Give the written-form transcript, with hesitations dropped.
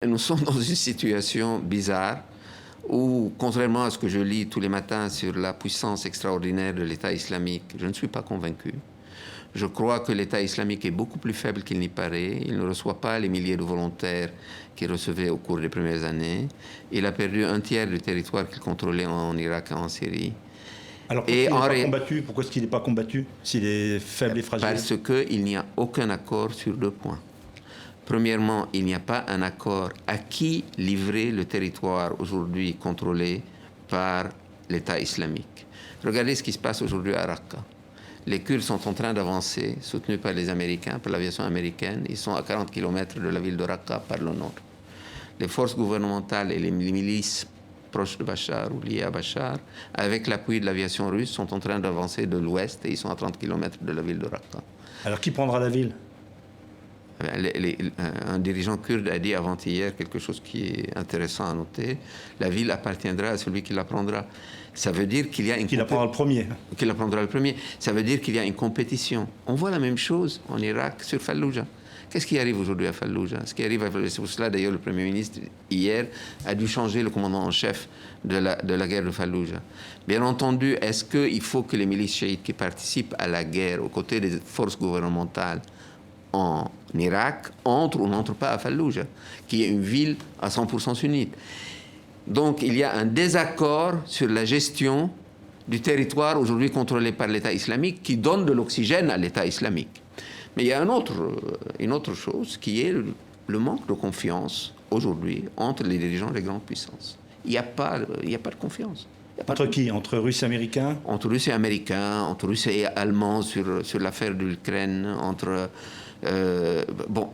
Nous sommes dans une situation bizarre où, contrairement à ce que je lis tous les matins sur la puissance extraordinaire de l'État islamique, je ne suis pas convaincu. Je crois que l'État islamique est beaucoup plus faible qu'il n'y paraît. Il ne reçoit pas les milliers de volontaires qu'il recevait au cours des premières années. Il a perdu un tiers du territoire qu'il contrôlait en Irak et en Syrie. Alors pourquoi est-ce qu'il n'est pas combattu s'il est faible et fragile? Parce qu'il n'y a aucun accord sur deux points. Premièrement, il n'y a pas un accord à qui livrer le territoire aujourd'hui contrôlé par l'État islamique. Regardez ce qui se passe aujourd'hui à Raqqa. Les Kurdes sont en train d'avancer, soutenus par les Américains, par l'aviation américaine. Ils sont à 40 km de la ville de Raqqa par le nord. Les forces gouvernementales et les milices proches de Bachar ou liées à Bachar, avec l'appui de l'aviation russe, sont en train d'avancer de l'ouest et ils sont à 30 km de la ville de Raqqa. Alors qui prendra la ville? Un dirigeant kurde a dit avant-hier quelque chose qui est intéressant à noter. La ville appartiendra à celui qui la prendra. Ça veut dire qu'il y a une... Qui la prendra le premier. Qui la prendra le premier. Ça veut dire qu'il y a une compétition. On voit la même chose en Irak sur Falloujah. Qu'est-ce qui arrive aujourd'hui à Falloujah? Ce qui arrive à Falloujah, c'est pour cela d'ailleurs le Premier ministre hier a dû changer le commandant en chef de la guerre de Falloujah. Bien entendu, est-ce qu'il faut que les milices chiites qui participent à la guerre aux côtés des forces gouvernementales en Irak entrent ou n'entrent pas à Falloujah, qui est une ville à 100% sunnite? Donc il y a un désaccord sur la gestion du territoire aujourd'hui contrôlé par l'État islamique qui donne de l'oxygène à l'État islamique. Mais il y a une autre chose qui est le manque de confiance aujourd'hui entre les dirigeants des grandes puissances. Il n'y a pas de confiance. Entre qui? Entre Russes et Américains? Entre Russes et Américains, entre Russes et Allemands sur l'affaire de l'Ukraine, entre... bon,